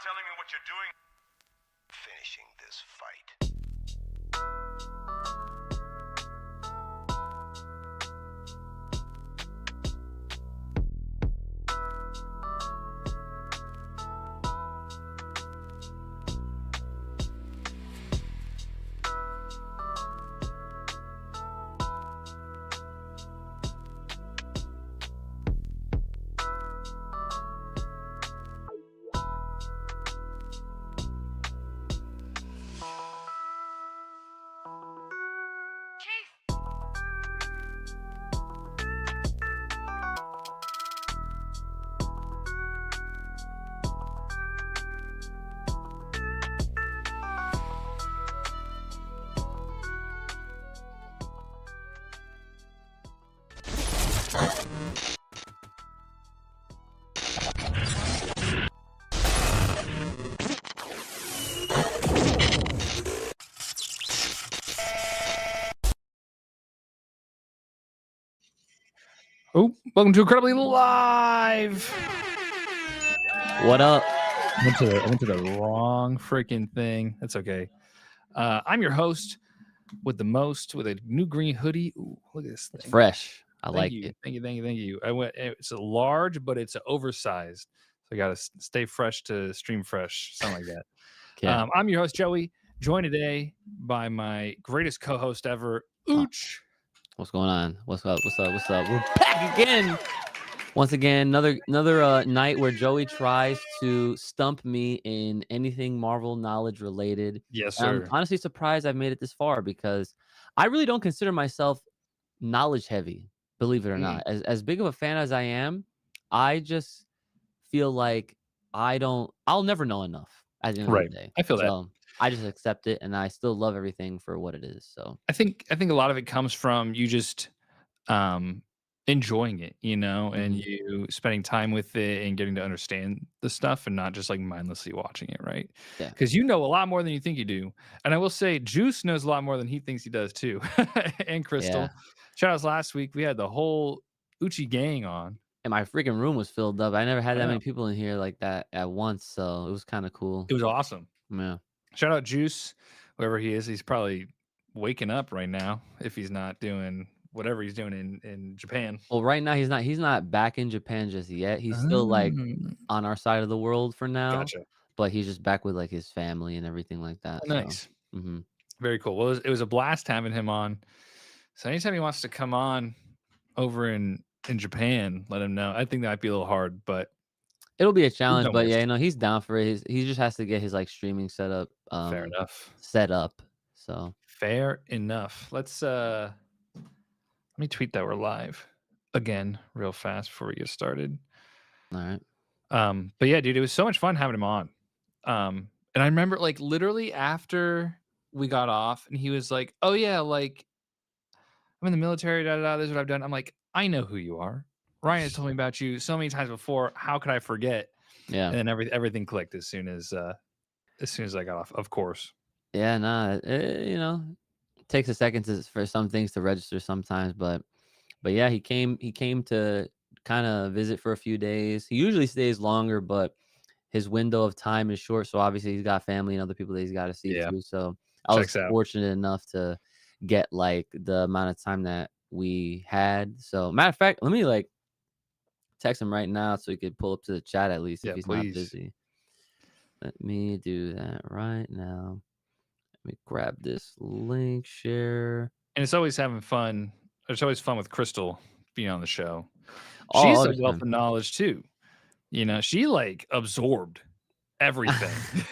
telling me what you're doing. Finishing this fight. Oh, welcome to Incredibly Live. What up? I went to the wrong freaking thing. That's okay. I'm your host with the most, with a new green hoodie. Ooh, look at this thing. It's fresh. I Thank like you. it. Thank you. It's a large, but it's oversized. So I got to stay fresh to stream fresh, something like that. Okay. I'm your host, Joey, joined today by my greatest co-host ever, Uchi. What's going on? What's up? We're back again. Once again, another night where Joey tries to stump me in anything Marvel knowledge related. Yes, I'm sir. honestly surprised I've made it this far because I really don't consider myself knowledge heavy, believe it or not. As big of a fan as I am, I just feel like I'll never know enough at the end of the day. I feel that. So I just accept it, and I still love everything for what it is. So I think a lot of it comes from you just enjoying it, and you spending time with it and getting to understand the stuff and not just like mindlessly watching it, right? Yeah. Because you know a lot more than you think you do. And I will say Juice knows a lot more than he thinks he does too. And Crystal. Yeah. Shout outs last week. We had the whole Uchi gang on. And my freaking room was filled up. I never had that Yeah. many people in here like that at once, so it was kind of cool. It was awesome. Yeah. Shout out Juice, wherever he is. He's probably waking up right now if he's not doing whatever he's doing in Japan. Well, right now he's not back in Japan just yet. He's still like on our side of the world for now. Gotcha. But he's just back with like his family and everything like that. Oh, nice. So, Very cool. Well, it was a blast having him on. So anytime he wants to come on over in Japan, let him know. I think that might be a little hard, but it'll be a challenge. no But worries. yeah, he's down for it. He just has to get his like streaming setup Fair enough. set up. So fair enough. Let's let me tweet that we're live again real fast before we get started. All right. But yeah, dude, it was so much fun having him on. And I remember like literally after we got off and he was like, "Oh yeah, like I'm in the military, this is what I've done." I'm like, "I know who you are. Ryan has told me about you so many times before. How could I forget?" Yeah. And then everything clicked as soon as I got off, of course. Yeah, nah, it takes a second for some things to register sometimes, but yeah, he came to kind of visit for a few days. He usually stays longer, but his window of time is short, so obviously he's got family and other people that he's got to see too. So I was fortunate enough to get like the amount of time that we had. So matter of fact, let me like text him right now so he could pull up to the chat at least if he's not busy. Let me do that right now. Let me grab this link, share. And it's always having fun. It's always fun with Crystal being on the show. Oh, She's a wealth of knowledge too. She like absorbed everything.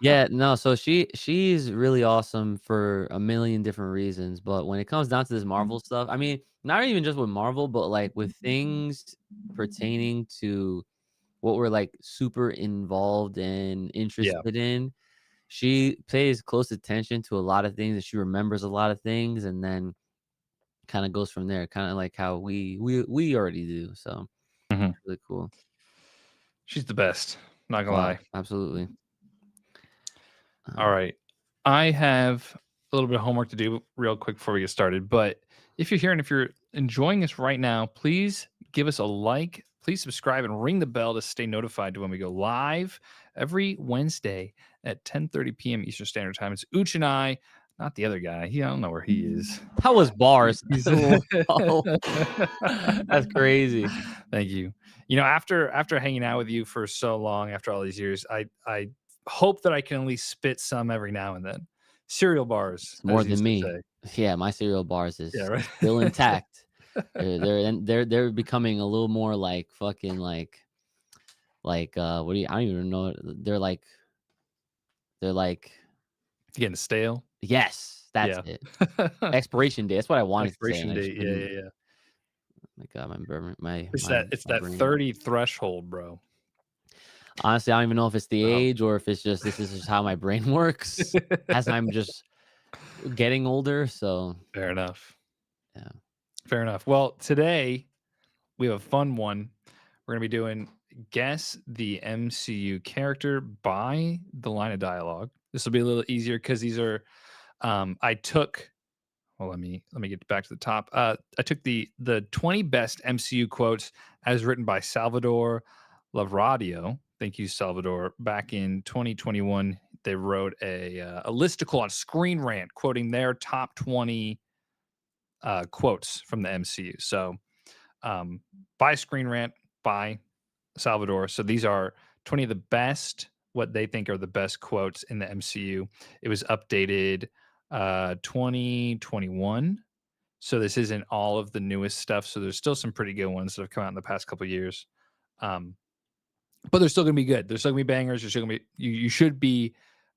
Yeah, no, so she's really awesome for a million different reasons. But when it comes down to this Marvel stuff, I mean, not even just with Marvel, but like with things pertaining to what we're like super involved and interested in. She pays close attention to a lot of things and she remembers a lot of things and then kind of goes from there, kind of like how we already do. So it's really cool. She's the best. Not gonna lie. Absolutely. All right. I have a little bit of homework to do real quick before we get started. But if you're here and if you're enjoying us right now, please give us a like. Please subscribe and ring the bell to stay notified when we go live. every Wednesday at 10:30 p.m. Eastern Standard Time. It's Uchi and I, not the other guy. I don't know where he is. That was bars. He's- Whoa. That's crazy. Thank you. You know, after hanging out with you for so long, after all these years, I hope that I can at least spit some every now and then. Cereal bars, It's more as you than used to me. say. Yeah, my cereal bars Yeah, is right. still intact. They're becoming a little more like fucking like what do you I don't even know. They're like Getting stale. yes, that's Yeah. it. Expiration date. That's what I wanted to say, and Expiration I just date. Yeah, couldn't. yeah, yeah. My God, my It's my my that brain. 30 threshold, bro. Honestly, I don't even know if it's the Um, age or if it's just this is just how my brain works as I'm just getting older. So Fair enough. yeah. Fair enough. Well, today we have a fun one. We're gonna be doing guess the MCU character by the line of dialogue. This will be a little easier because these are I took well let me get back to the top. I took the 20 best MCU quotes as written by Salvador Lavradio. Thank you, Salvador. Back in 2021, they wrote a listicle on Screen Rant quoting their top 20 quotes from the MCU. So by Screen Rant, by Salvador. So these are 20 of the best, what they think are the best quotes in the MCU. It was updated 2021. So this isn't all of the newest stuff. So there's still some pretty good ones that have come out in the past couple of years. But they're still going to be good. They're still going to be bangers. They're still going to be, you should be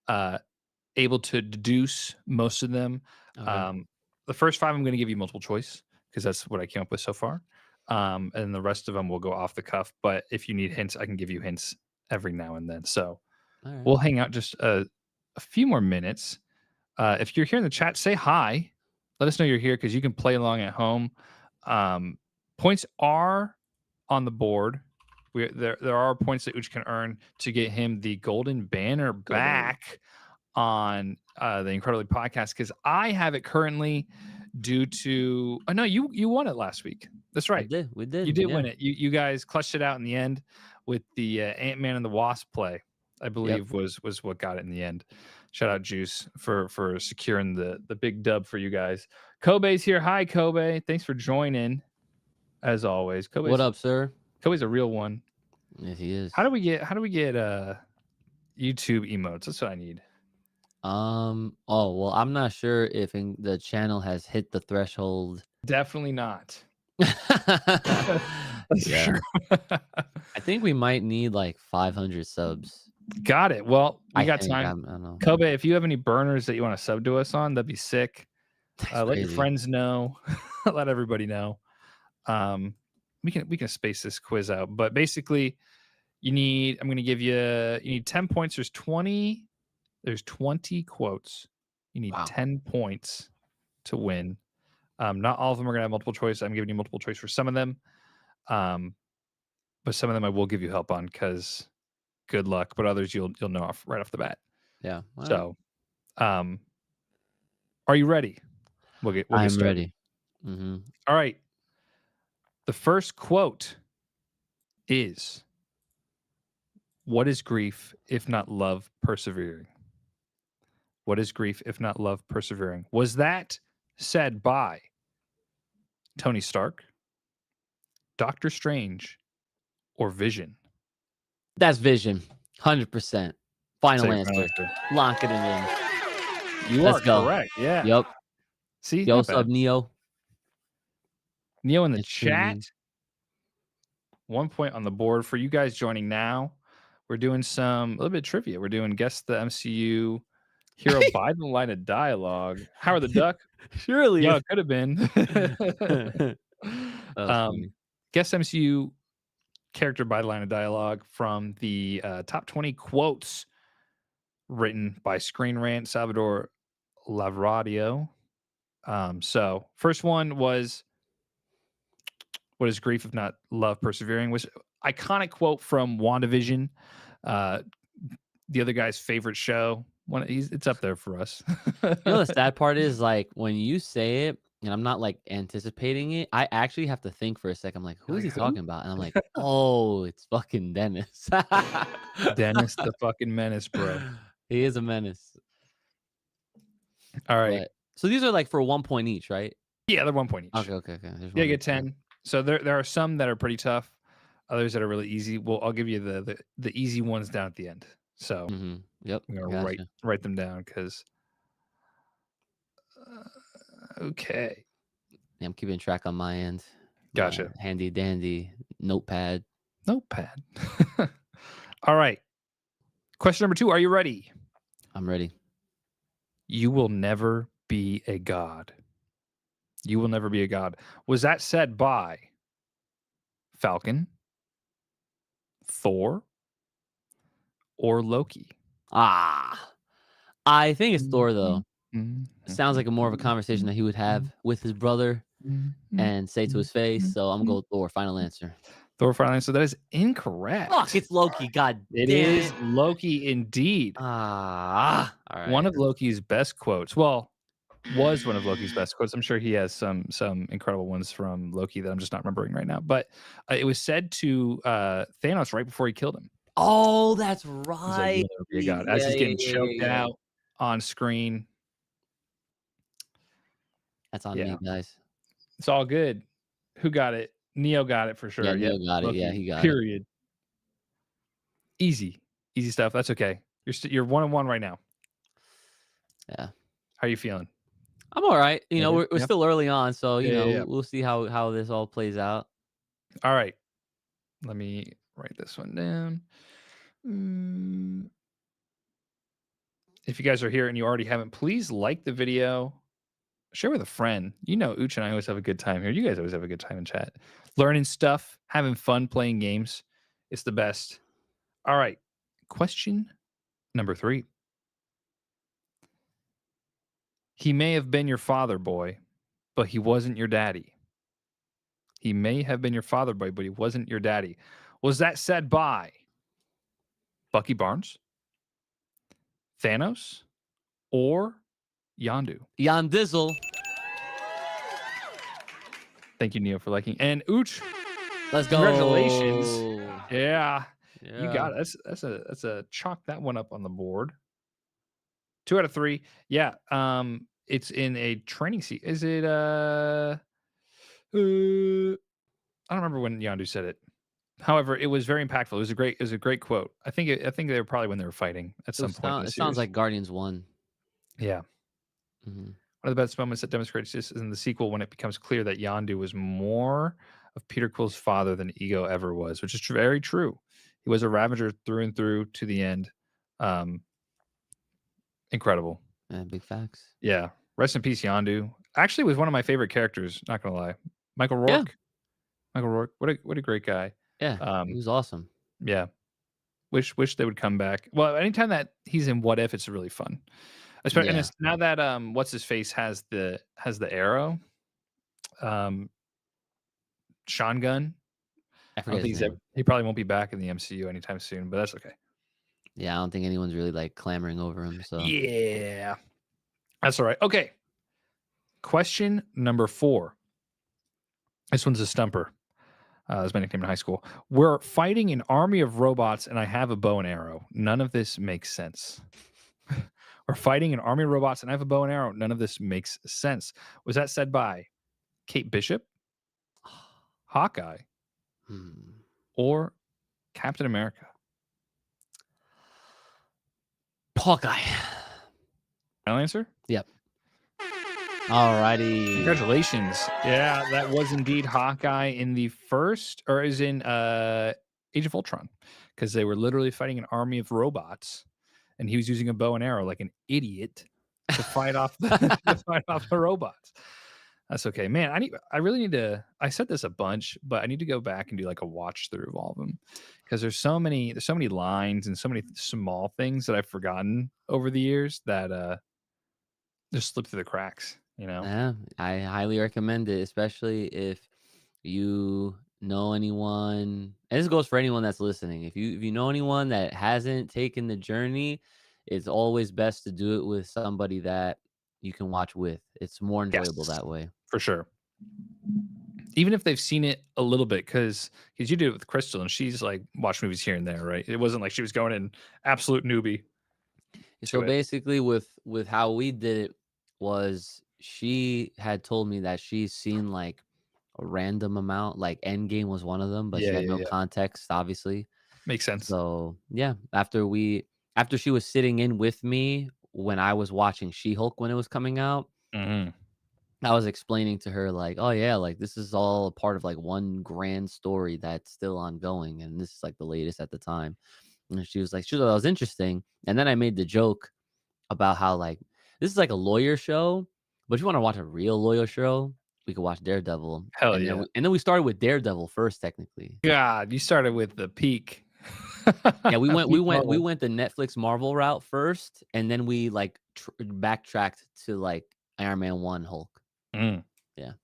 able to deduce most of them. Okay. The first 5, I'm going to give you multiple choice because that's what I came up with so far. And the rest of them will go off the cuff. But if you need hints, I can give you hints every now and then. So All right. we'll hang out just a few more minutes. If you're here in the chat, say hi. Let us know you're here because you can play along at home. Points are on the board. There are points that Uchi can earn to get him the golden banner back on the Incredibly podcast because I have it currently due to no, you won it last week. That's right. We did. You did Yeah. win it. You guys clutched it out in the end with the Ant-Man and the Wasp play. I believe was what got it in the end. Shout out Juice for securing the big dub for you guys. Kobe's here. Hi Kobe. Thanks for joining. As always. What up, sir? Kobe's a real one. Yes, he is. How do we get YouTube emotes? That's what I need. Oh well, I'm not sure if the channel has hit the threshold. Definitely not. Yeah. Sure. I think we might need like 500 subs. Got it. Well, we got think. time. I don't know. Kobe, if you have any burners that you want to sub to us on, that'd be sick. That's Let your crazy. friends know. Let everybody know. We can space this quiz out, but basically, I'm going to give you 10 points. There's 20 quotes. You need 10 points to win. Not all of them are going to have multiple choice. I'm giving you multiple choice for some of them. But some of them I will give you help on because good luck. But others you'll know right off the bat. Yeah. So, are you ready? We'll get I'm started. ready. Mm-hmm. All right. The first quote is, "What is grief if not love persevering?" What is grief if not love persevering? Was that said by Tony Stark, Doctor Strange, or Vision? That's Vision. 100%. Final Say answer. Lock it in. Let's go. Correct. Yeah. Yep. See, Yo, what's up, Neo? Neo in the chat. 1 point on the board for you guys joining now. We're doing a little bit of trivia. We're doing guess the MCU hero by the line of dialogue. Howard the Duck. Surely. Yeah, it could have been. Funny. Guess MCU character by the line of dialogue from the top 20 quotes written by Screen Rant, Salvador Lavradio. So first one was, "What is grief if not love persevering?" Was iconic quote from WandaVision, the other guy's favorite show. It's up there for us. You know the sad part is like when you say it, and I'm not like anticipating it, I actually have to think for a second. I'm like, who You're is he like, "Who?" talking about? And I'm like, oh, it's fucking Dennis. Dennis the fucking menace, bro. He is a menace. Alright. But so these are like for 1 point each, right? Yeah, they're 1 point each. Okay. There's Yeah, one you get missing there. 10. So there are some that are pretty tough, others that are really easy. Well, I'll give you the easy ones down at the end. So, Yep, I'm gonna I write gotcha. write them down 'cause okay. Yeah, I'm keeping track on my end. Gotcha. Handy dandy notepad. Notepad. Alright. Question number 2, are you ready? I'm ready. You will never be a god. You will never be a god. Was that said by Falcon, Thor, or Loki? Ah, I think it's Thor though. Mhm, mhm, Sounds like a more of a conversation that he would mhm, have with his brother mhm, and say to mhm, his face. So I'm mhm. gonna go with Thor. Final answer. Thor finally, so that is Fuck, incorrect. it's Loki. God It damn is it. Loki indeed. All One right. of Loki's best quotes. Well, was one of Loki's best quotes. I'm sure he has some incredible ones from Loki that I'm just not remembering right now. But it was said to Thanos right before he killed him. Oh, that's He's like, right. "You'll never be a god." As Yeah, he's yeah, getting yeah, choked yeah, yeah. out on screen. That's on Yeah, me, guys. it's all good. Who got it? Neo got it for Yeah, sure. Yep, Neil got it. Yeah, Loki. he got it. Period. Easy, easy stuff. That's okay. You're 1-1 right now. Yeah. How are you feeling? I'm all right. Yeah, good. We're Yep. still early on, so Yeah. we'll see how this all plays out. All right. Let me write this one down. Mm, If you guys are here and you already haven't, please like the video, share with a friend. You know, Uchi and I always have a good time here. You guys always have a good time in chat, learning stuff, having fun playing games. It's the best. All right. Question number 3. He may have been your father, boy, but he wasn't your daddy. He may have been your father, boy, but he wasn't your daddy. Was that said by Bucky Barnes, Thanos, or Yondu? Jan Dizzle. Thank you, Neo, for liking. And Ooch, Let's congratulations. go. Yeah, you Yeah. got it. That's a chalk that one up on the board. 2 out of 3. Yeah. It's in a training seat. Is it I don't remember when Yondu said it. However, it was very impactful. It was a great quote. I think they were probably when they were fighting at some point in the It sounds series. like Guardians 1. Yeah. Mhm. One of the best moments that demonstrates this is in the sequel when it becomes clear that Yondu was more of Peter Quill's father than Ego ever was, which is very true. He was a Ravager through and through to the end. Um, incredible. Yeah, big facts. Yeah. Rest in peace, Yondu. Actually, was one of my favorite characters. Not gonna lie, Michael Yeah. Rourke. Michael Rourke. What a great guy. Yeah. He Um, was awesome. yeah. Wish they would come back. Well, anytime that he's in What If, it's really fun. Especially, and Yeah. it's now that what's his face has the arrow. Um, Sean Gunn. I I don't forget think his name. he probably won't be back in the MCU anytime soon, but that's okay. Yeah, I don't think anyone's really like clamoring over him. So Yeah. That's all right. Okay. Question number 4. This one's a stumper. That's my nickname in high school. We're fighting an army of robots, and I have a bow and arrow. None of this makes sense. We're fighting an army of robots, and I have a bow and arrow. None of this makes sense. Was that said by Kate Bishop, Hawkeye, hmm. or Captain America? Hawkeye. Final answer? Yep. Alrighty. Congratulations. Yeah, that was indeed Hawkeye in the first, or is in Age of Ultron, because they were literally fighting an army of robots, and he was using a bow and arrow like an idiot to fight off the robots. That's okay, man. I really need to. I said this a bunch, but I need to go back and do like a watch through of all of them, because there's so many lines and so many small things that I've forgotten over the years that just slip through the cracks. Yeah, I highly recommend it, especially if you know anyone. And this goes for anyone that's listening. If you know anyone that hasn't taken the journey, it's always best to do it with somebody that you can watch with. It's more enjoyable Yes, that way. for sure. Even if they've seen it a little bit, because you did it with Crystal, and she's like watched movies here and there, right? It wasn't like she was going in absolute newbie to So it. basically, with how we did it was she had told me that she's seen like a random amount, like Endgame was one of them, but she Yeah, had yeah, no yeah. context, obviously. Makes sense. So yeah, after she was sitting in with me when I was watching She-Hulk when it was coming out, Mhm. I was explaining to her like, "Oh yeah, like this is all a part of like one grand story that's still ongoing, and this is like the latest at the time." And she was like, "She thought that was interesting." And then I made the joke about how like this is like a lawyer show, but if you want to watch a real lawyer show, we could watch Daredevil. Hell And then yeah. we started with Daredevil first, technically. God, you started with the peak. Yeah, we went we Peak went we Marvel. went the Netflix Marvel route first, and then we like backtracked to like Iron Man 1 Hulk. Mm. Yeah. At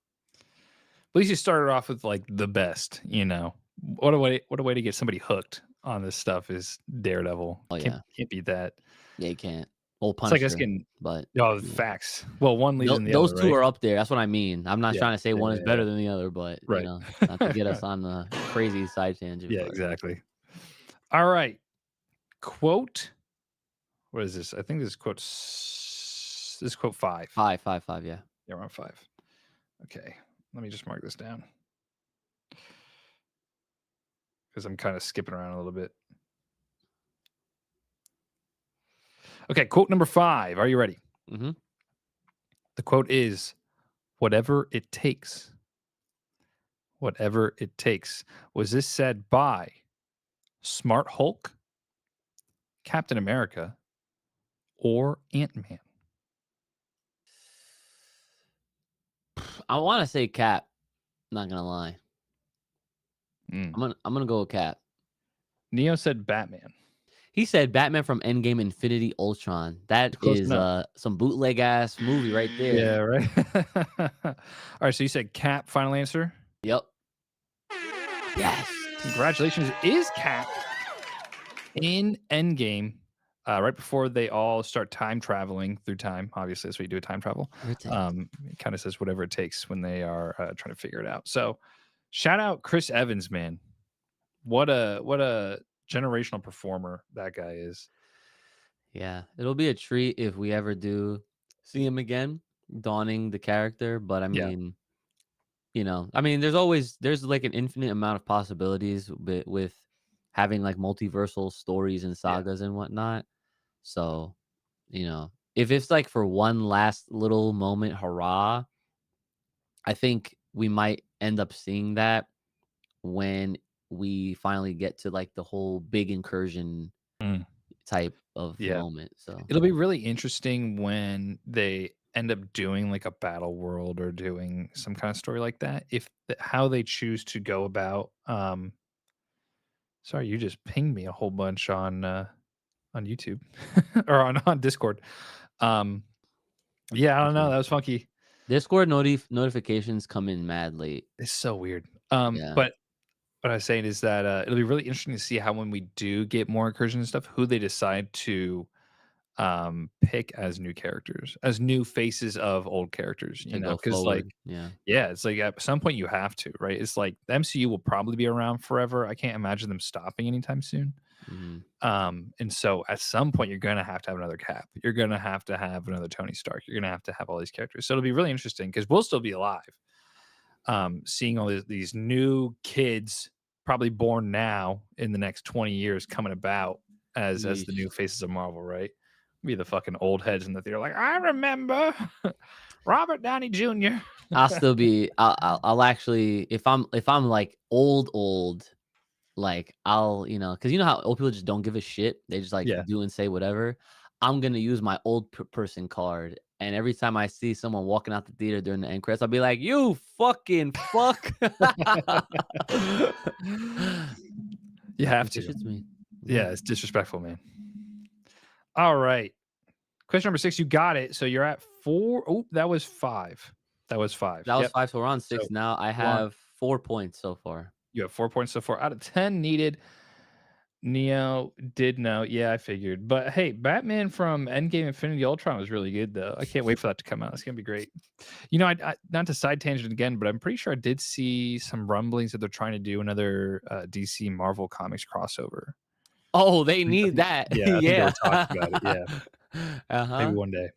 least you started off with like the best, you know. What a way to get somebody hooked on this stuff is Daredevil. Oh Can't yeah. can't beat that. Yeah, you can't. Old It's like us Punisher, getting but oh yeah. facts. Well, one leads in the Those other, 2 right? are up there. That's what I mean. I'm not Yeah. trying to say Yeah, one is yeah, yeah. better than the other, but Right. not to get us on the crazy side tangent, Yeah, but exactly. All right. Quote. What is this? I think this is quote 5. 5, yeah. Yeah, we're on 5. Okay. Let me just mark this down because I'm kind of skipping around a little bit. Okay, quote number 5. Are you ready? Mhm. The quote is whatever it takes. Whatever it takes. Was this said by Smart Hulk, Captain America, or Ant-Man? I wanna say Cap, not gonna lie. Mm. I'm gonna go with Cap. Neo said Batman. He said Batman from Endgame Infinity Ultron. That Close is, enough. some bootleg ass movie right there. Yeah, right. All right, so you said Cap, final answer? Yep. Yes. Congratulations. It is Cap in Endgame, right before they all start time traveling through time. Obviously, that's what you do with time travel. It kind of says whatever it takes when they are trying to figure it out. So, shout out Chris Evans, man. What a generational performer that guy is. Yeah, it'll be a treat if we ever do see him again, donning the character, but I Yeah, mean, there's like an infinite amount of possibilities with having like multiversal stories and yeah. sagas and whatnot. So, if it's like for one last little moment, hurrah, I think we might end up seeing that when we finally get to like the whole big incursion Mm, type of yeah. moment. So, It'll be really interesting when they end up doing like a battle world or doing some kind of story like that. If how they choose to go about. Sorry, you just pinged me a whole bunch on YouTube or on Discord. Um, yeah, I don't know. okay. That was funky. Discord notifications come in mad late. It's so weird. Yeah, But what I was saying is that it'll be really interesting to see how when we do get more incursion and stuff, who they decide to pick as new characters, as new faces of old characters, to go because like, forward. Yeah. yeah, it's like at some point you have to, right? It's like the MCU will probably be around forever. I can't imagine them stopping anytime soon. Mhm. And so at some point you're gonna have to have another Cap. You're gonna have to have another Tony Stark. You're gonna have to have all these characters. So it'll be really interesting because we'll still be alive. Seeing all these new kids probably born now in the next 20 years coming about as the Yeesh. new faces of Marvel, right? Be the fucking old heads in the theater, like, I remember Robert Downey Jr. I'll still be. I'll actually if I'm like old, like I'll because you know how old people just don't give a shit. They just like Yeah. do and say whatever. I'm gonna use my old person card, and every time I see someone walking out the theater during the end credits, I'll be like, "You fucking fuck." You have Because it to. shits me. Yeah. Yeah, it's disrespectful, man. All right. Question number 6, you got it. So you're at 4. Oh, that was 5. That was 5. That was Yep. 5, so we're on So 6 now. I we're on have 4 points so far. you have 4 points so far out of 10 needed. Neo did know. Yeah, I figured. But hey, Batman from Endgame Infinity Ultron was really good, though. I can't wait for that to come out. It's going to be great. You know, I not to side tangent again, but I'm pretty sure I did see some rumblings that they're trying to do another DC Marvel Comics crossover. Oh, they need that. Yeah, I think they were talking about it. Yeah, maybe Uh-huh. one day.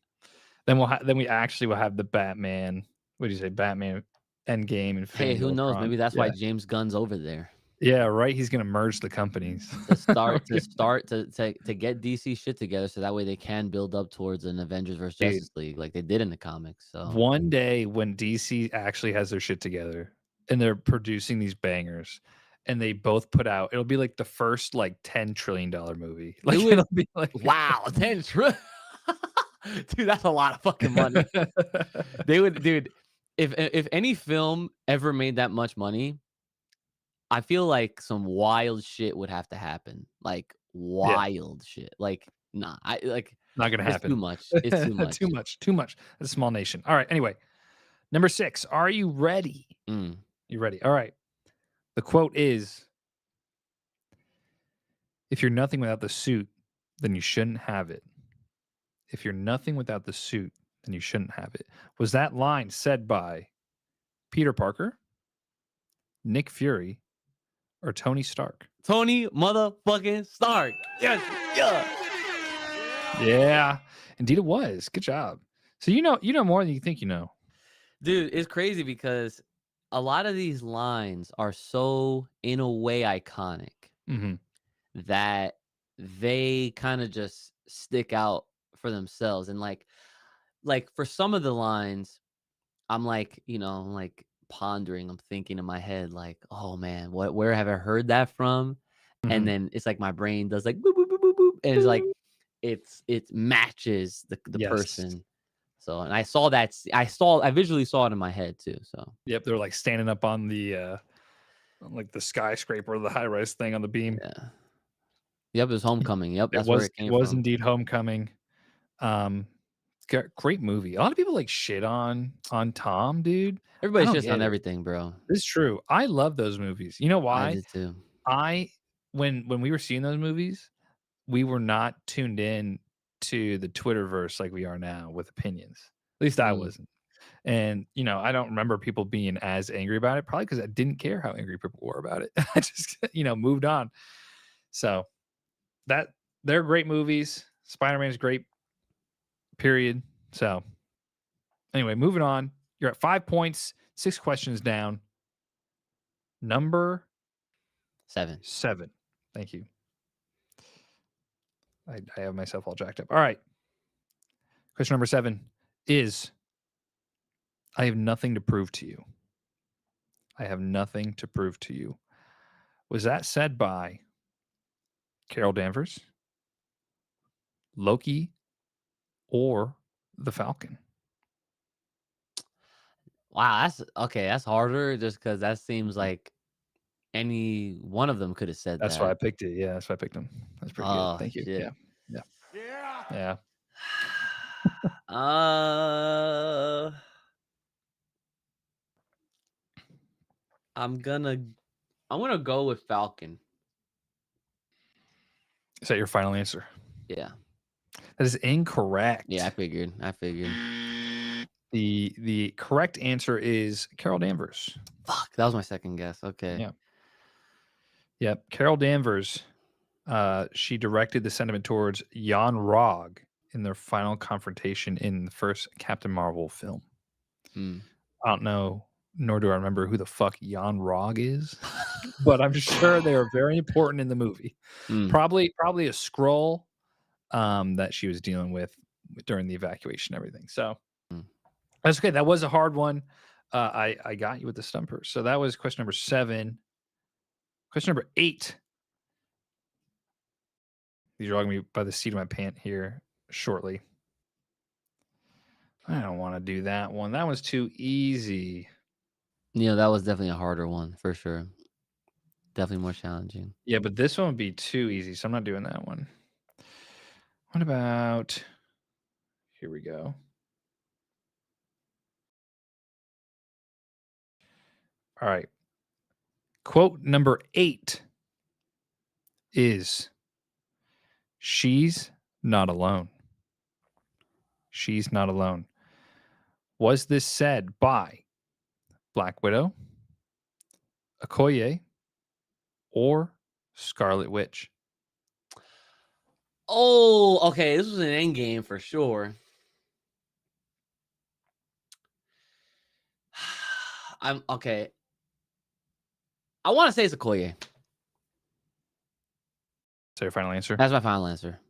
Then then we actually will have the Batman. What do you say? Batman Endgame Hey, Infinity who knows? Ultron. Maybe that's why Yeah, James Gunn's over there yeah, right. He's going to merge the companies. to start to get DC shit together, so that way they can build up towards an Avengers versus Dude, Justice League like they did in the comics. So one day when DC actually has their shit together and they're producing these bangers and they both put out, it'll be like the first like $10 trillion movie. it Like would. it'll be like Wow, 10 trillion. Dude, that's a lot of fucking money. They would, dude. If any film ever made that much money, I feel like some wild shit would have to happen. Like Yeah, wild shit. Like nah, I like not gonna it's too happen. much. It's too much. Too much, too much. It's a small nation. All right, anyway, number 6. Are you ready? Mm. You ready? All right. The quote is, if you're nothing without the suit, then you shouldn't have it. If you're nothing without the suit, then you shouldn't have it. Was that line said by Peter Parker, Nick Fury, or Tony Stark? Tony motherfucking Stark. Yes. Yeah. Yeah, indeed it was. Good job. So you know more than you think you know. Dude, it's crazy because a lot of these lines are so in a way iconic Mhm. that they kind of just stick out for themselves. And like for some of the lines, I'm like, I'm like pondering, I'm thinking in my head, like, oh man, where have I heard that from? And Mhm. then it's like my brain does like boop boop boop boop boop, and it's like it matches the Yes. person. So and I visually saw it in my head too. So Yep, they're like standing up on the on, like the skyscraper, the high rise thing on the beam. yeah. Yep, it was Homecoming. Yep, It that's where was it came it was from. indeed Homecoming. Um great movie. A lot of people like shit on Tom, dude. I Everybody don't shits get on it. everything, bro. It's true. I love those movies. You know I why? did too. I when we were seeing those movies, we were not tuned in to the Twitterverse like we are now with opinions. At least I Mm. wasn't. And, I don't remember people being as angry about it, probably because I didn't care how angry people were about it. I just, moved on. So that they're great movies. Spider-Man is great, period. So anyway, moving on. You're at 5 points, 6 questions down. Number 7. 7. Thank you. I have myself all jacked up. All right. Question number 7 is, I have nothing to prove to you. I have nothing to prove to you. Was that said by Carol Danvers, Loki, or the Falcon? Wow, that's okay. That's harder just because that seems like any one of them could have said That's why I that. picked it. Yeah, that's why I picked him. That's pretty good. Oh Thank you. shit. Yeah. Yeah. Yeah. Uh, I'm gonna I'm gonna go with Falcon. Is that your final answer? Yeah. That is Yeah, I incorrect. figured. I figured. The correct answer is Carol Danvers. Fuck, that was my second guess. Okay. Yeah. Yep. Carol Danvers. She directed the sentiment towards Jan Rog in their final confrontation in the first Captain Marvel film. Hmm. I don't know, nor do I remember who the fuck Jan Rog is, but I'm sure they are very important in the movie. Hmm. Probably a scroll that she was dealing with during the evacuation and everything. So Hmm. that's okay. That was a hard one. I got you with the stumper. So that was question number 7. Question number 8. These are dragging me by the seat of my pant here shortly. I don't want to do that one. That one's too easy. That was definitely a harder one for sure. Definitely more challenging. Yeah, but this one would be too easy, so I'm not doing that one. What about, here we go. All right. Quote number 8 is She's Not Alone. She's Not Alone. Was this said by Black Widow, Okoye, or Scarlet Witch? Oh, okay. This was an end game for sure. I'm okay. I want to say it's Okoye. So your final answer? That's my final answer.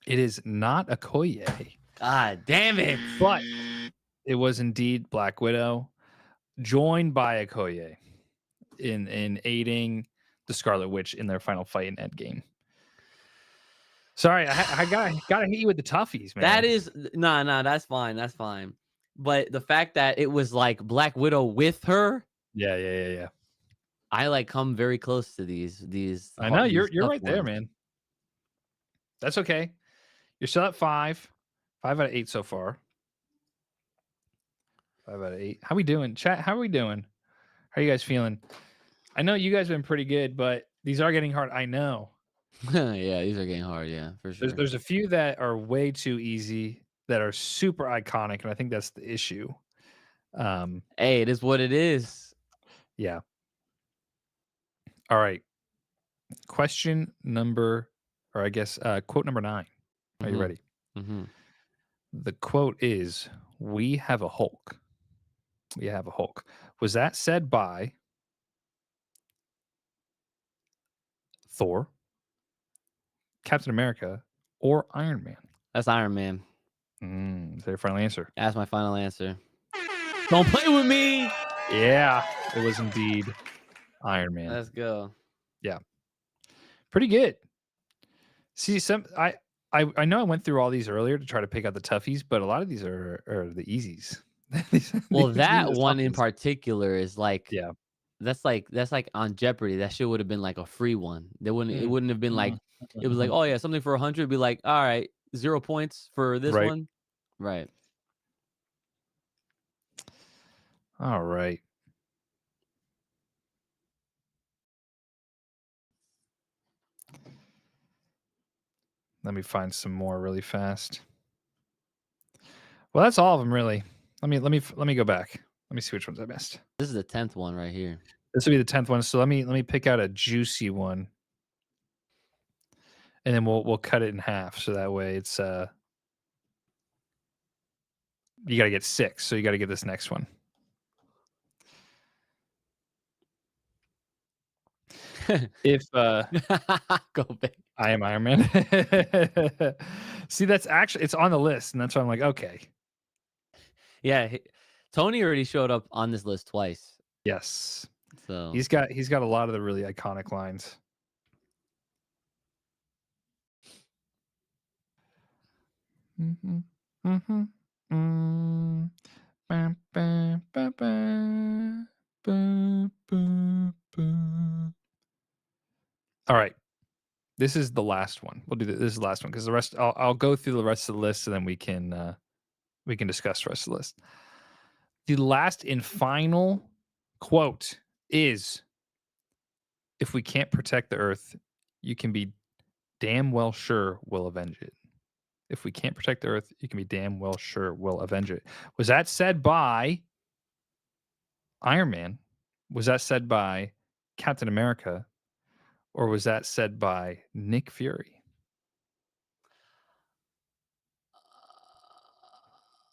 It is not Okoye, God damn it. but it was indeed Black Widow, joined by Okoye in aiding the Scarlet Witch in their final fight in Endgame. Sorry, I gotta hit you with the toughies, man. That is nah, that's fine. That's fine. But the fact that it was like Black Widow with her, yeah. I like come very close to these. I know you're tough right there, ones. man. That's okay. You're still at 5 out of 8 so far. 5 out of 8. How we doing, chat? How are we doing? How are you guys feeling? I know you guys have been pretty good, but these are getting hard. I know. Yeah, these are getting hard. Yeah, for sure. There's a few that are way too easy that are super iconic, and I think that's the issue. Hey, it is what it is. Yeah. All right. Question number, or I guess quote number 9. Are you ready? Mm-hmm. The quote is, "We have a Hulk." We have a Hulk. Was that said by Thor, Captain America, or Iron Man? That's Iron Man. Is that your final answer? That's my final answer. Don't play with me. Yeah, it was indeed Iron Man. Let's go. Yeah, pretty good. See, I know I went through all these earlier to try to pick out the toughies, but a lot of these are the easies. Well, These that are the one in toughest. particular is like, Yeah. that's like on Jeopardy. That shit would have been like a free one. It wouldn't have been like, it was like, oh yeah, something for 100. It'd be like, all right, 0 points for this Right. one. Right. All right. Let me find some more really fast. Well, that's all of them, really. Let me go back. Let me see which ones I missed. This is the 10th one right here. This will be the 10th one. So let me pick out a juicy one, and then we'll cut it in half. So that way it's you got to get 6. So you got to get this next one. If Go back. I am Iron Man. See, that's actually it's on the list, and that's why I'm like, okay. Yeah, Tony already showed up on this list twice. Yes. So He's got a lot of the really iconic lines. All right. This is the last one. We'll do this. This is the last one because the rest I'll go through the rest of the list and then we can discuss the rest of the list. The last and final quote is, "If we can't protect the Earth, you can be damn well sure we'll avenge it." If we can't protect the Earth, you can be damn well sure we'll avenge it. Was that said by Iron Man? Was that said by Captain America? Or was that said by Nick Fury?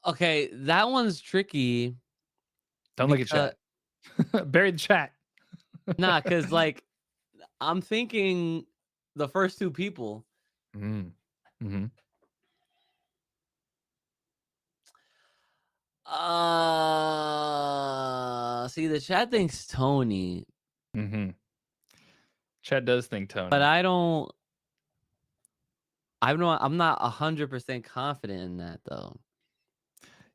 okay, that one's tricky. Don't look at chat. Bury the chat. Nah, because like I'm thinking the first 2 people. Mm-hmm. See, the chat thinks Tony. Mm-hmm. Chad does think Tony. But I'm not 100% confident in that though.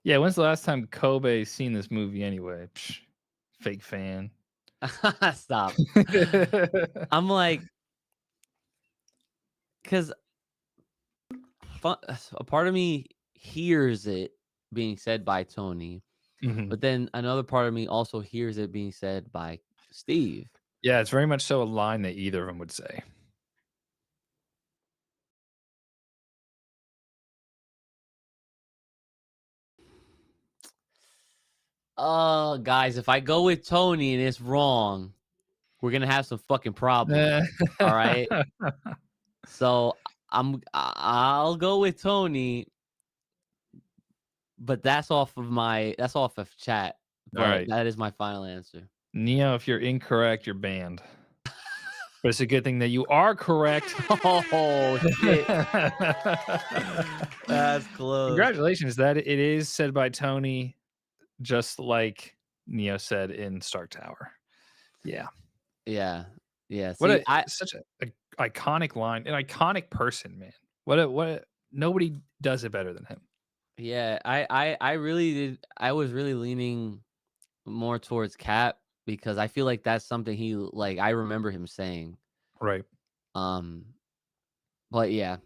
Yeah, when's the last time Kobe seen this movie anyway? Psh, fake fan. Stop. I'm like, because a part of me hears it being said by Tony, but then another part of me also hears it being said by Steve. Yeah, it's very much so a line that either of them would say. Oh, guys, if I go with Tony and it's wrong, we're gonna have some fucking problems. Eh. All right. So I'll go with Tony, but that's off of chat. All But right. that is my final answer. Neo, if you're incorrect, you're banned. But it's a good thing that you are correct. Oh shit. That's close. Congratulations. That it is said by Tony, just like Neo said in Stark Tower. Yeah. Yeah. Yeah. What See, a such a iconic line, an iconic person, man. Nobody does it better than him. I really did. I was really leaning more towards Cap because I feel like that's something I remember him saying. Right. Um, but yeah,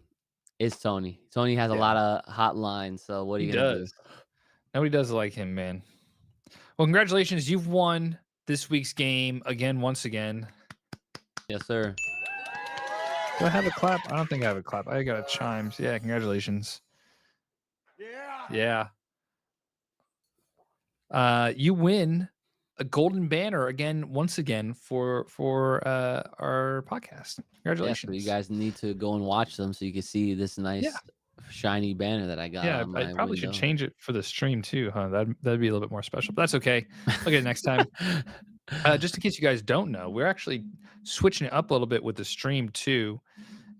it's Tony. Tony has a Yeah. lot of hot lines, so what are He you gonna do? does. Nobody does it like him, man. Well, congratulations. You've won this week's game again, once again. Yes, sir. Do I have a clap? I don't think I have a clap. I got a chimes. Yeah, congratulations. Yeah. You win a golden banner again, once again for our podcast. Yeah, Congratulations. so you guys need to go and watch them so you can see this Yeah. nice shiny banner that I got Yeah, on I my probably should window. change it for the stream too, huh? That'd be a little bit more special, but that's okay. Look at it next time. Just in case you guys don't know, we're actually switching it up a little bit with the stream too,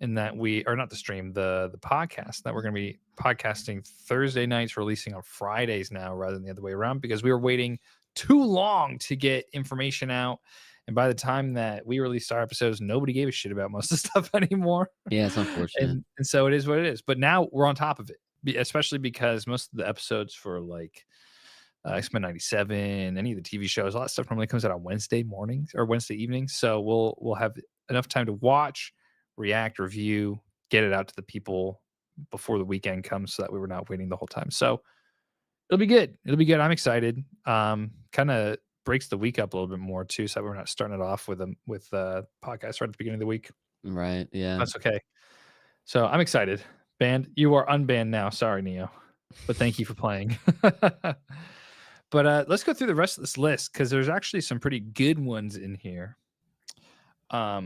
in that not the stream, the podcast, that we're going to be podcasting Thursday nights, releasing on Fridays now rather than the other way around, because we were waiting too long to get information out. And by the time that we released our episodes, nobody gave a shit about most of the stuff anymore. Yeah, it's unfortunate. And so it is what it is. But now we're on top of it, especially because most of the episodes for like X-Men 97, any of the TV shows, all that stuff normally comes out on Wednesday mornings or Wednesday evenings. So we'll have enough time to watch, react, review, get it out to the people before the weekend comes, so that we were not waiting the whole time. So it'll be good. It'll be good. I'm excited. Kind of breaks the week up a little bit more too, so we're not starting it off with podcast right at the beginning of the week. Right. Yeah. That's okay. So I'm excited. Banned. You are unbanned now. Sorry, Neo. But thank you for playing. But let's go through the rest of this list, because there's actually some pretty good ones in here. Let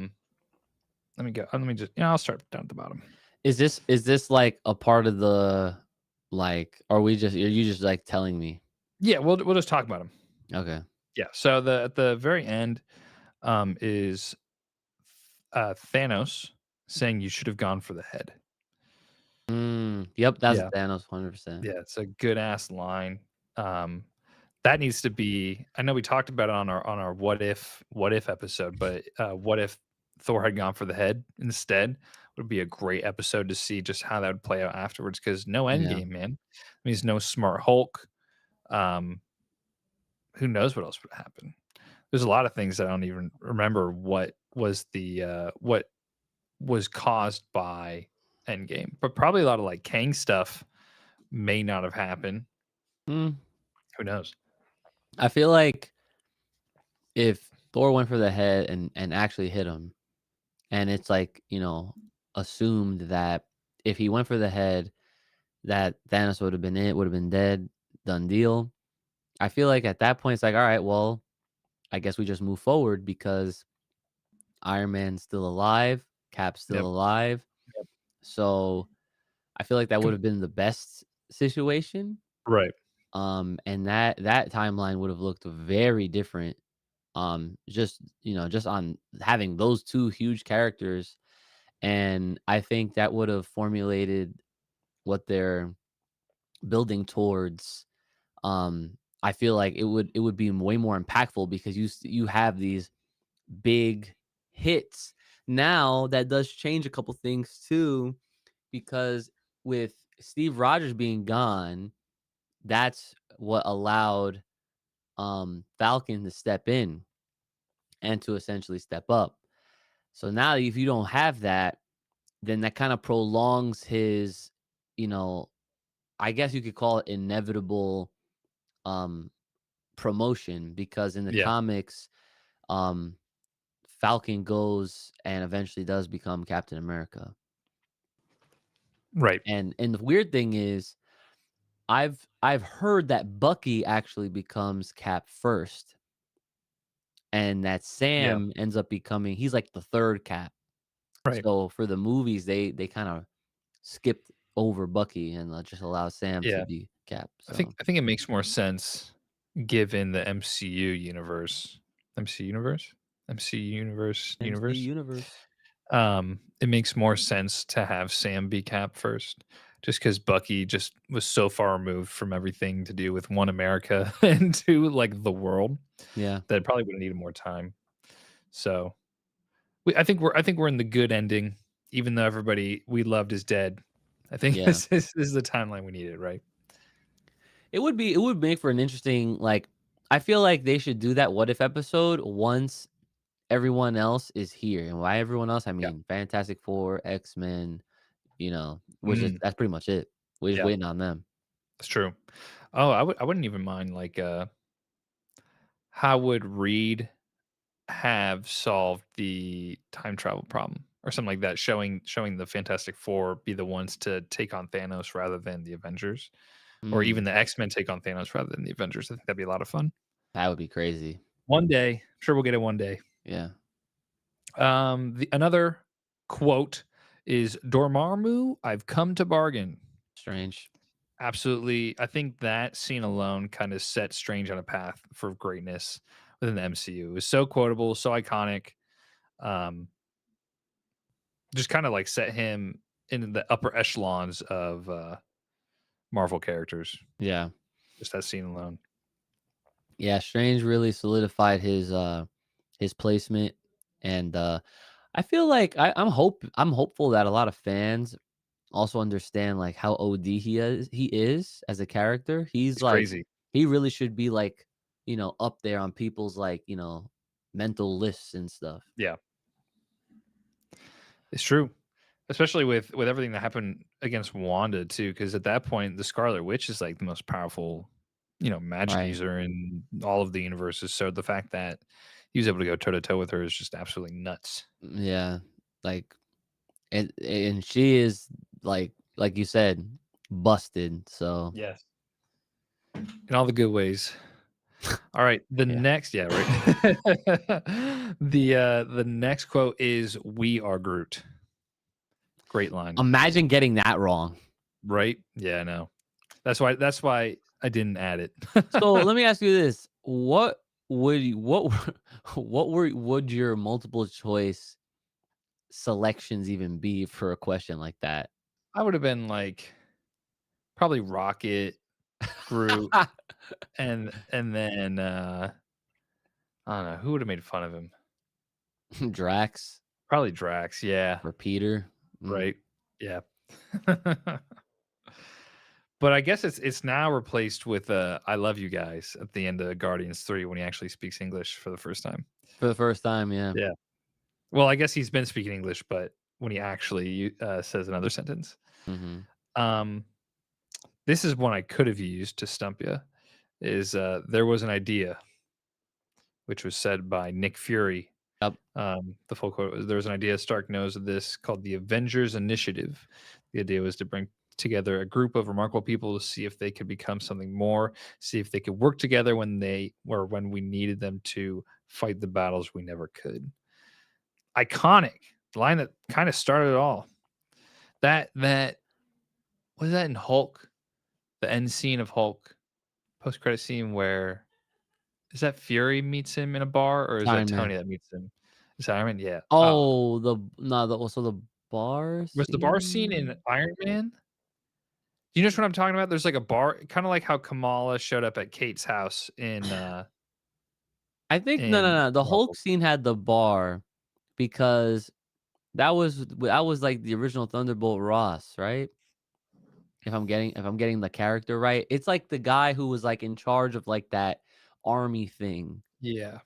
me go. Let me just. I'll start down at the bottom. Is this like a part of the are you just like telling me? Yeah, we'll just talk about them. Okay. Yeah. So at the very end is Thanos saying you should have gone for the head. Yep, that's Yeah. Thanos 100%. Yeah, it's a good ass line. That needs to be. I know we talked about it on our what if episode, but what if Thor had gone for the head instead? Would be a great episode to see just how that would play out afterwards. Because no end Yeah. game, man. Means no smart Hulk. Who knows what else would happen? There's a lot of things that I don't even remember what was caused by Endgame, but probably a lot of like Kang stuff may not have happened. Hmm. Who knows? I feel like if Thor went for the head and actually hit him, and it's assumed that if he went for the head, that Thanos would have been dead, done deal. I feel like at that point it's like, all right, well, I guess we just move forward because Iron Man's still alive, Cap's still Yep. alive. Yep. So I feel like that would have been the best situation. Right. And that timeline would have looked very different. Just on having those two huge characters, and I think that would have formulated what they're building towards. I feel like it would be way more impactful because you have these big hits. Now that does change a couple things too, because with Steve Rogers being gone, that's what allowed Falcon to step in and to essentially step up. So now if you don't have that, then that kind of prolongs his, I guess you could call it inevitable um promotion, because in the Yeah. comics, um Falcon goes and eventually does become Captain America. Right. And the weird thing is I've heard that Bucky actually becomes Cap first, and that Yeah. Sam ends up becoming he's like the third Cap. Right. So for the movies, they kind of skipped over Bucky and just allow Sam to Yeah. be Cap. I think So I think it makes more sense given the MCU universe. MC universe? MC MC universe. universe. It makes more sense to have Sam be Cap first, just because Bucky just was so far removed from everything to do with one America and two like the world Yeah, that it probably would have needed more time. So I think we're in the good ending, even though everybody we loved is dead. I think yeah. this is the timeline we needed, right? It would make for an interesting like. I feel like they should do that what if episode once everyone else is here, and by everyone else I Yeah. mean Fantastic Four, X-Men. Which is Mm, that's pretty much it. We're just yeah, waiting on them. that's true. Oh, I wouldn't even mind like how would Reed have solved the time travel problem or something like that, showing the Fantastic Four be the ones to take on Thanos rather than the Avengers, or Mm, even the X-Men take on Thanos rather than the Avengers. I think that'd be a lot of fun. that would be crazy. One day, I'm sure we'll get it one day. Yeah, The another quote is Dormammu, I've come to bargain. strange. Absolutely. I think that scene alone kind of set Strange on a path for greatness within the MCU. It was so quotable, so iconic. Um, just kind of like set him in the upper echelons of Marvel characters. Yeah. Just that scene alone. Yeah, Strange really solidified his placement, and, I feel like I'm hopeful that a lot of fans also understand, like, how OD he is as a character. He's It's like crazy. he really should be, like, up there on people's, like, mental lists and stuff. Yeah, it's true. Especially with everything that happened against Wanda too, because at that point the Scarlet Witch is like the most powerful, magic Right. user in all of the universes. So the fact that he was able to go toe to toe with her is just absolutely nuts. Yeah, like and she is like you said, busted. So Yes. In all the good ways. All right. The yeah, next, yeah, right. The next quote is "We are Groot." Great line, imagine getting that wrong. right? Yeah, I know. That's why I didn't add it. So let me ask you this: what would your multiple choice selections even be for a question like that? I would have been like probably Rocket, Groot, and then I don't know who would have made fun of him. Drax Probably Drax. Yeah, or Peter? Mm, right. Yeah. But I guess it's now replaced with "I love you guys" at the end of Guardians 3 when he actually speaks English for the first time. for the first time, yeah. Yeah. Well, I guess he's been speaking English, but when he actually says another sentence. Hmm. Um, this is one I could have used to stump you. Is there was an idea, which was said by Nick Fury. Yep. The full quote was, "There was an idea, Stark knows of this, called the Avengers Initiative. The idea was to bring together a group of remarkable people to see if they could become something more, see if they could work together when we needed them to fight the battles we never could." Iconic. The line that kind of started it all. That was that in Hulk, the end scene of Hulk, post credit scene where is that Fury meets him in a bar or is that Iron Man. Tony that meets him? Is that Iron Man? Yeah. Oh, the no, the also the bar Was the bar scene scene. in Iron Man? Do you know what I'm talking about? There's like a bar, kind of like how Kamala showed up at Kate's house I think no, no, in no. The Hulk Marvel. scene had the bar because that was like the original Thunderbolt Ross, right? If I'm getting the character right, it's like the guy who was like in charge of like that army thing, Yeah.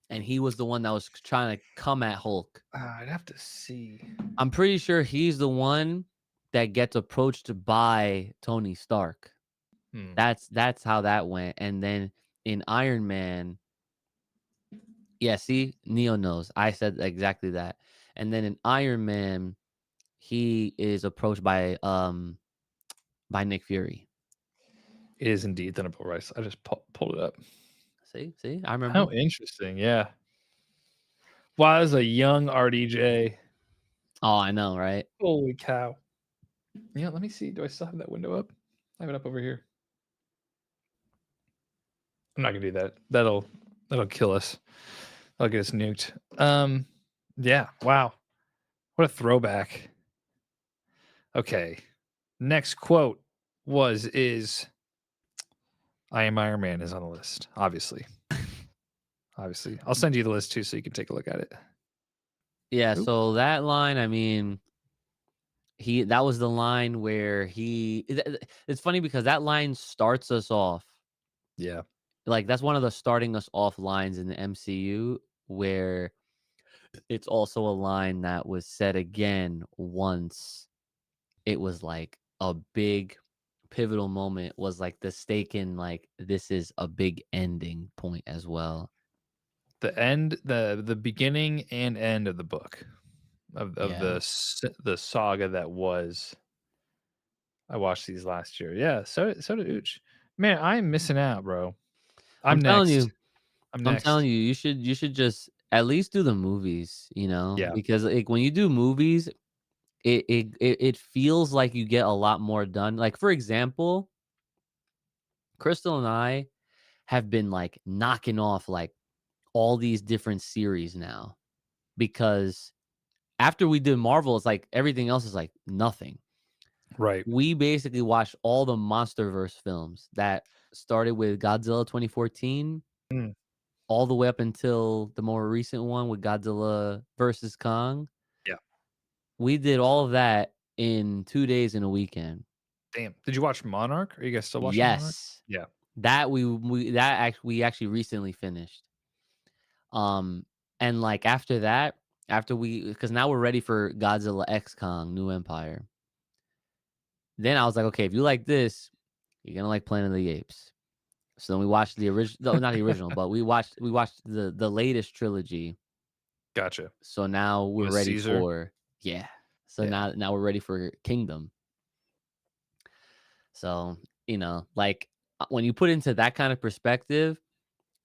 and he was the one that was trying to come at Hulk. I'd have to see. I'm pretty sure he's the one that gets approached by Tony Stark. Hmm. That's how that went. And then in Iron Man, yeah, see, Neo knows. I said exactly that. And then in Iron Man, he is approached by Nick Fury. It is indeed Thunderbolt Rice. I just pulled it up. See, I remember. How interesting. Yeah. Wow, as a young RDJ. Oh, I know, right? Holy cow. Yeah, let me see. Do I still have that window up? I have it up over here. I'm not gonna do that. That'll kill us. That'll get us nuked. Yeah. Wow. What a throwback. Okay. Next quote is I am Iron Man is on the list. Obviously. Obviously. I'll send you the list too so you can take a look at it. Yeah. Oop. So that line, I mean, that was the line where it's funny because that line starts us off. Yeah. Like that's one of the starting us off lines in the MCU where it's also a line that was said again once it was like a big pivotal moment, was like the stake in like this is a big ending point as well. The beginning and end of the book of Yeah. the saga that was. I watched these last year. Yeah, so did Uch. Man, I'm missing out, bro. I'm I'm telling next. you, I'm I'm next. telling you, you should just at least do the movies, Yeah. because like when you do movies, it feels like you get a lot more done. Like for example, Crystal and I have been like knocking off like all these different series now because after we did Marvel, it's like everything else is like nothing. Right. We basically watched all the MonsterVerse films that started with Godzilla 2014 Mm, all the way up until the more recent one with Godzilla versus Kong. yeah. We did all of that in 2 days in a weekend. Damn. Did you watch Monarch? Are you guys still watching Monarch? Yes. Yeah. That we actually recently finished. Um and like after that, after we because now we're ready for Godzilla X Kong New Empire. Then I was like, okay, if you like this, you're gonna like Planet of the Apes. So then we watched the original, no, not the original, but we watched the latest trilogy. Gotcha. So now we're With ready Caesar. for yeah. So Yeah. now we're ready for Kingdom. So like when you put into that kind of perspective,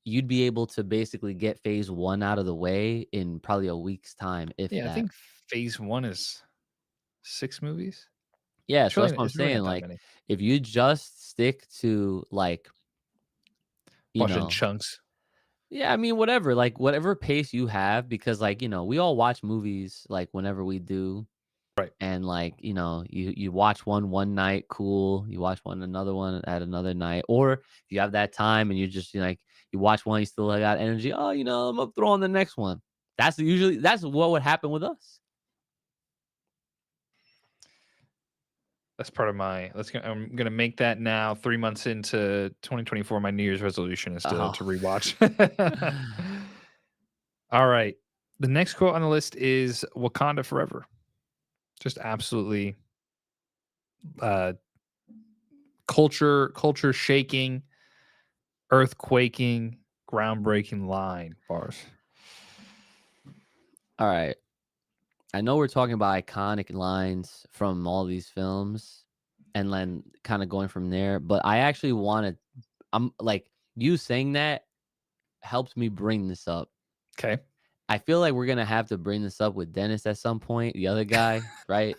you'd be able to basically get phase one out of the way in probably a week's time, if Yeah, I that. think phase 1 is 6 movies. Yeah, It's so that's really what I'm it's really saying. not that Like, many. if you just stick to like, you Watch it in know, chunks. yeah, I mean, whatever, like whatever pace you have, because like, we all watch movies like whenever we do. Right. And like, you watch one night, cool. You watch another one at another night. Or if you have that time and you just like you watch one, you still got energy. Oh, I'm gonna throw on the next one. That's what would happen with us. That's part of I'm gonna make that now 3 months into 2024. My New Year's resolution is to Oh. to rewatch. All right. The next quote on the list is Wakanda Forever. Just absolutely uh culture shaking, earthquaking, groundbreaking line bars. All right. I know we're talking about iconic lines from all these films and then kind of going from there, but I actually wanted I'm like you saying that helped me bring this up. Okay. I feel like we're gonna have to bring this up with Dennis at some point, the other guy, right?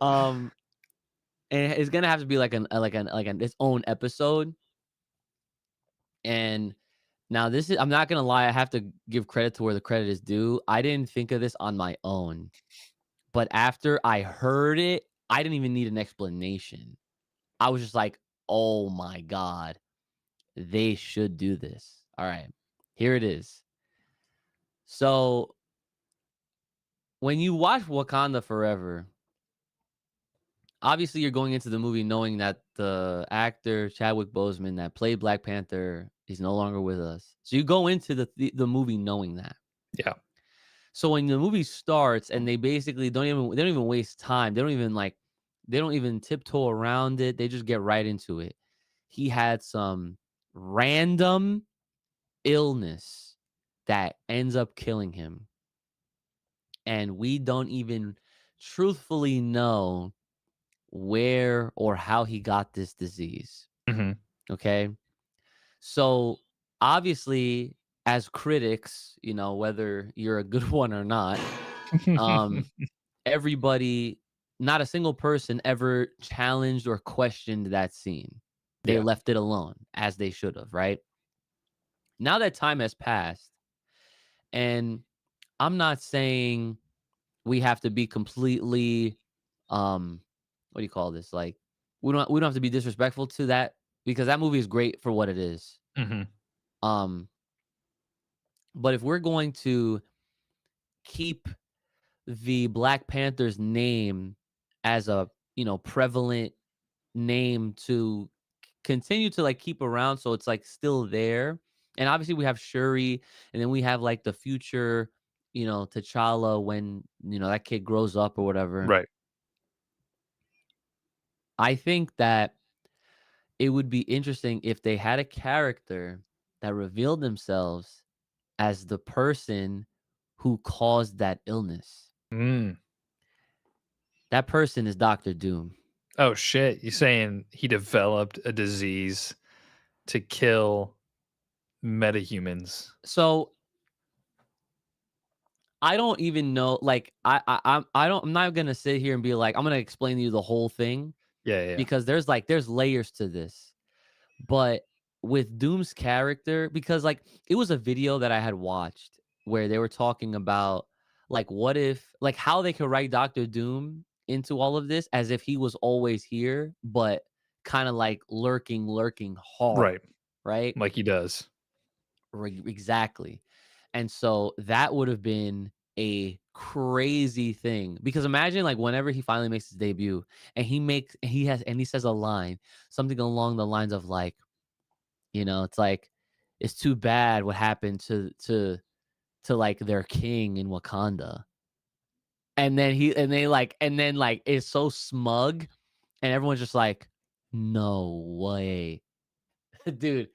um, and it's gonna have to be like an its own episode. And now this is I'm not gonna lie, I have to give credit to where the credit is due. I didn't think of this on my own, but after I heard it, I didn't even need an explanation. I was just like, oh my god, they should do this. All right, here it is. So when you watch Wakanda Forever, obviously you're going into the movie knowing that the actor Chadwick Boseman that played Black Panther is no longer with us. So you go into the movie knowing that. Yeah. So when the movie starts and they basically they don't even waste time. They don't even tiptoe around it. They just get right into it. He had some random illness that ends up killing him. And we don't even truthfully know where or how he got this disease. Mhm. Okay. So obviously, as critics, whether you're a good one or not, um, everybody, not a single person ever challenged or questioned that scene. They Yeah. left it alone as they should have, right? Now that time has passed, and I'm not saying we have to be completely um what do you call this? Like we don't have to be disrespectful to that because that movie is great for what it is. Mhm. Um but if we're going to keep the Black Panther's name as a, prevalent name to continue to like keep around so it's like still there. And obviously we have Shuri and then we have like the future, T'Challa when, that kid grows up or whatever. Right. I think that it would be interesting if they had a character that revealed themselves as the person who caused that illness. Mm. That person is Doctor Doom. Oh, shit. You saying he developed a disease to kill metahumans? So I don't even know. Like I'm not gonna sit here and be like I'm gonna explain to you the whole thing Yeah, yeah, yeah. because there's layers to this. But with Doom's character, because like it was a video that I had watched where they were talking about like what if like how they could write Doctor Doom into all of this as if he was always here, but kind of like lurking hard, Right. right? Like he does. Exactly. And so that would have been a crazy thing because imagine like whenever he finally makes his debut and he says a line, something along the lines of like, it's like it's too bad what happened to like their king in Wakanda. And then like it's so smug and everyone's just like, no way. Dude,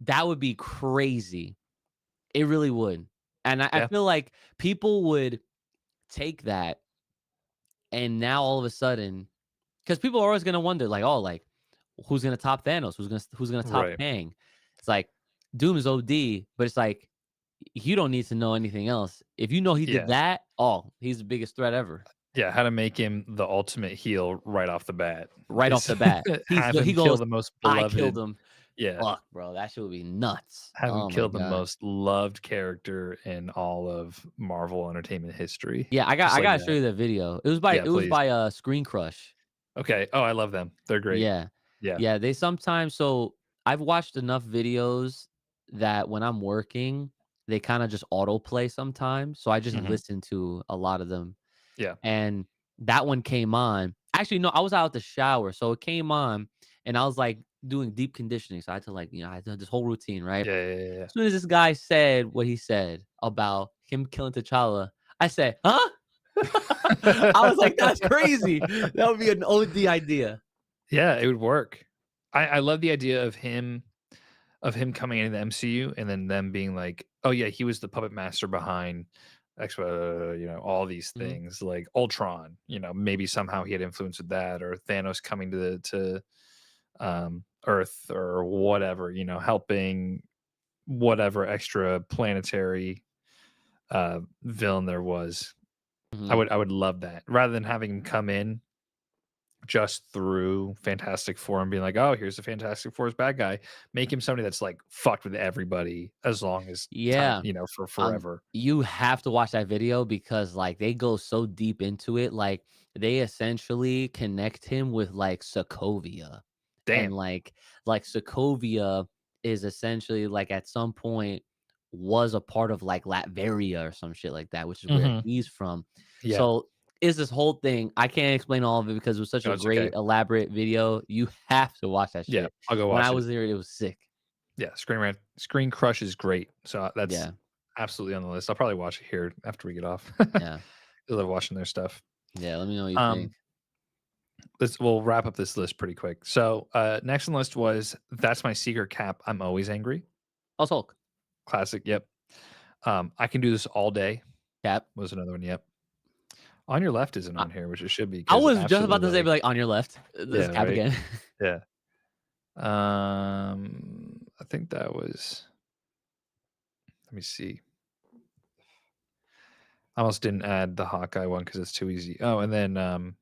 that would be crazy. It really would. And I Yeah. feel like people would take that and now all of a sudden, because people are always gonna wonder, like, oh, like, who's gonna top Thanos? Who's gonna top Right. Kang? It's like Doom is OD, but it's like you don't need to know anything else. If you know he did Yeah. that, oh, he's the biggest threat ever. Yeah. How to make him the ultimate heel right off the bat Right off is the bat. have He him kill goes, the most I killed beloved. him. Yeah. Fuck, bro. That shit would be nuts. Have him Oh my kill the god. most loved character in all of Marvel entertainment history. Yeah, Just I like gotta show that. you that video. Yeah, It was please. by Screen Crush. Okay. Oh, I love them. They're great. Yeah. Yeah. Yeah, they sometimes so I've watched enough videos that when I'm working, they kinda just autoplay sometimes, so I just Mhm. listen to a lot of them, Yeah. and that one came on. Actually, no, I was out the shower, so it came on, and I was, like, doing deep conditioning, so I had to, like, I had to this whole routine, right? Yeah, yeah, yeah, yeah. As soon as this guy said what he said about him killing T'Challa, I said, "Huh?" I was like, "That's crazy. That would be an OD idea." Yeah, it would work. I love the idea of him coming into the MCU and then them being like, "Oh yeah, he was the puppet master behind all these Mhm, things like Ultron. Maybe somehow he had influence with that, or Thanos coming to Earth or whatever. Helping whatever extra planetary villain there was. I mhm. would I would love that rather than having him come in just through Fantastic Four and being like, "Oh, here's the Fantastic Four's bad guy." Make him somebody that's like fucked with everybody as long as time, Yeah. for forever. You have to watch that video because like they go so deep into it. Like they essentially connect him with like Sokovia. And Damn. like Sokovia is essentially like at some point was a part of like Latveria or some shit like that, which is where Mhm. he's from. Yeah. So is this whole thing. I can't explain all of it because it was such No, a it's okay. great elaborate video. You have to watch that Yeah, shit. I'll go When I watch it. was there, it was sick. Yeah, Screen Rant, Screen Crush is great. So that's Yeah. absolutely on the list. I'll probably watch it here after we get off. Yeah. I love watching their stuff. Yeah. Let me know what you think. Um, we'll wrap up this list pretty quick. So, next on the list was "That's My Secret Cap, I'm Always Angry." Oh, Hulk. Classic. Yep. "I Can Do This All Day" Cap. was another one. Yep. On Your Left isn't I, on here, which it should be. I Because was just absolutely, about to say, like, be like on your left. Let's yeah, cap right, again. yeah. I think that was. Let me see. I almost didn't add the Hawkeye one because it's too easy. Oh, and then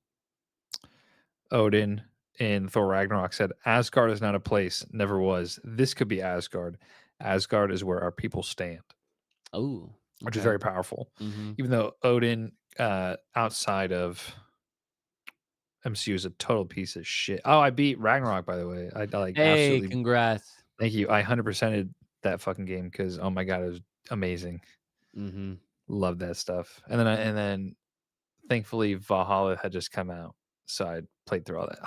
Odin in Thor Ragnarok said, "Asgard is not a place, never was. This could be Asgard. Asgard is where our people stand," Oh, which is okay. very powerful. Mm-hmm. Even though Odin, outside of MCU, is a total piece of shit. Oh, I beat Ragnarok, by the way. I like Hey, absolutely. congrats. Thank you. I 100%ed that fucking game because oh my god, it was amazing. Mm-hmm. Love that stuff. And then thankfully Valhalla had just come out, so I played through all that.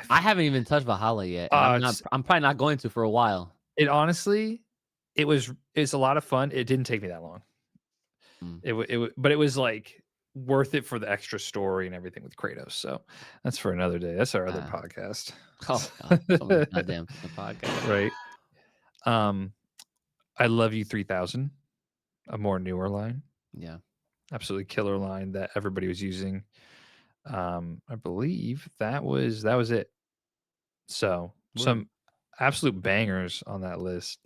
I haven't even touched Valhalla yet, and It's I'm probably not going to for a while. it honestly, it's a lot of fun. It didn't take me that long. Mm. But it was like worth it for the extra story and everything with Kratos. So that's for another day. That's our other Ah. podcast. Oh god, so many goddamn podcast. Right. Um, I love you 3000, a more newer line. Yeah. Absolutely killer line that everybody was using. I believe that was it. So Word. some absolute bangers on that list.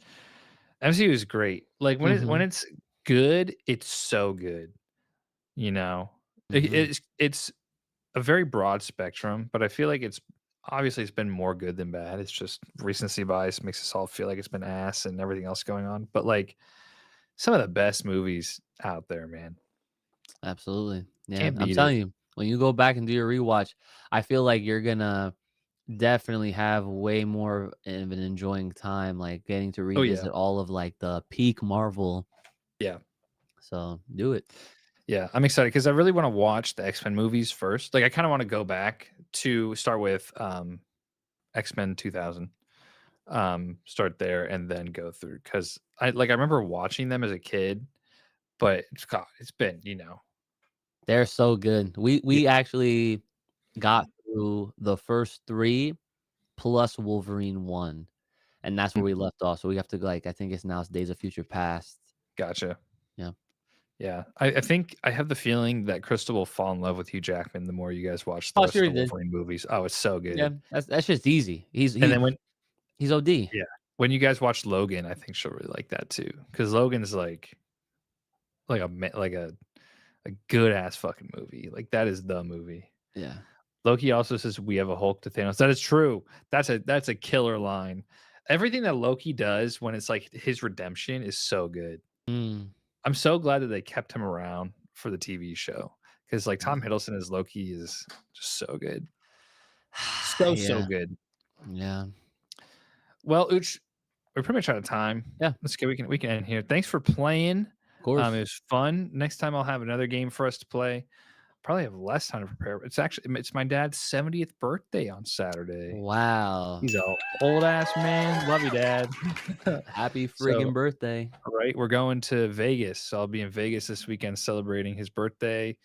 MCU is great. Like when Mhm. it's good, it's so good. You know, Mhm. it's a very broad spectrum, but I feel like it's been more good than bad. It's just recency bias makes us all feel like it's been ass and everything else going on. But like some of the best movies out there, man. Absolutely. Yeah, Can't I'm beat it. telling you, when you go back and do your rewatch, I feel like you're gonna definitely have way more of an enjoying time, like getting to Oh yeah. revisit all of like the peak Marvel. Yeah. So do it. Yeah, I'm excited because I really want to watch the X-Men movies first. Like, I kind of want to go back to start with X-Men 2000, start there and then go through because I remember watching them as a kid, but God, it's been They're so good. We yeah, we actually got through the first 3 plus Wolverine 1, and that's where we mhm, left off. So we have to like I think it's now Days of Future Past. gotcha. Yeah. Yeah, I think I have the feeling that Crystal will fall in love with Hugh Jackman the more you guys watch the Oh, rest sure of he the did. Wolverine movies. Oh, it's so Yeah, good. that's just easy. And then when He's OD. yeah, when you guys watch Logan, I think she'll really like that too because Logan's like a good ass fucking movie. Like that is the movie. Yeah. Loki also says we have a Hulk to Thanos. That is true. That's a killer line. Everything that Loki does when it's like his redemption is so good. Mm. I'm so glad that they kept him around for the TV show because like Tom Yeah. Hiddleston as Loki is just so good, so Yeah. good. Yeah. Well, Uch, we're pretty much out of time. Yeah. Let's go. We can end here. Thanks for playing. Of It course. was fun. Next time I'll have another game for us to play. Probably have less time to prepare. It's my dad's 70th birthday on Saturday. Wow. He's a old ass man. Love you, dad. Happy So, friggin' birthday. all right, we're going to Vegas. So I'll be in Vegas this weekend celebrating his birthday.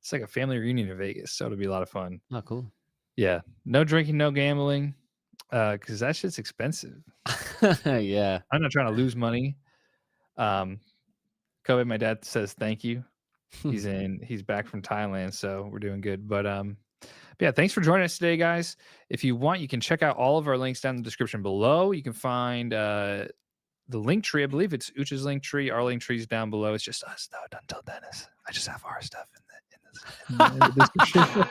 It's like a family reunion in Vegas, so it'll be a lot of fun. Oh, cool. Yeah, no drinking, no gambling, because that shit's expensive. Yeah. I'm not trying to lose money. Kobe, my dad says thank you. He's back from Thailand, so we're doing good. But yeah, thanks for joining us today, guys. If you want, you can check out all of our links down in the description below. You can find the link tree. I believe it's Uchi's link tree. Our link tree is down below. It's just us, though. Don't tell Dennis. I just have our stuff in the description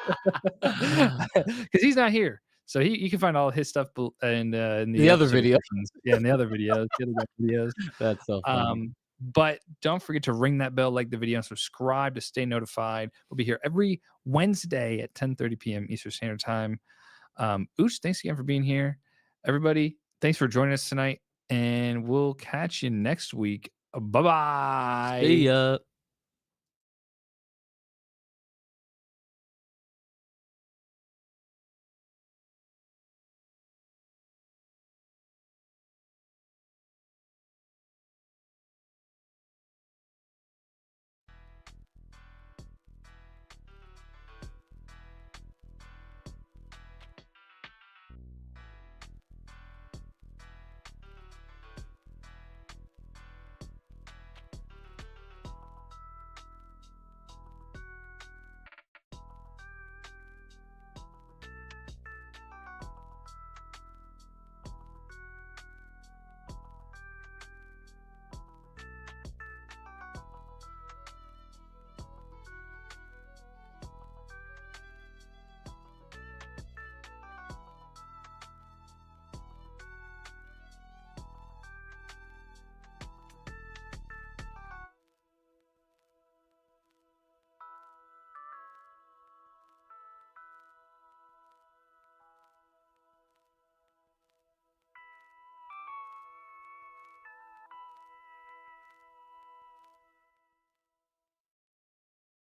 because he's not here. So you can find all his stuff in the The other episode video. descriptions. Yeah, in the other videos, the other videos. That's so funny. But don't forget to ring that bell, like the video, and subscribe to stay notified. We'll be here every Wednesday at 10:30 p.m. Eastern Standard Time. Ooch, thanks again for being here. Everybody, thanks for joining us tonight, and we'll catch you next week. Bye-bye. See ya.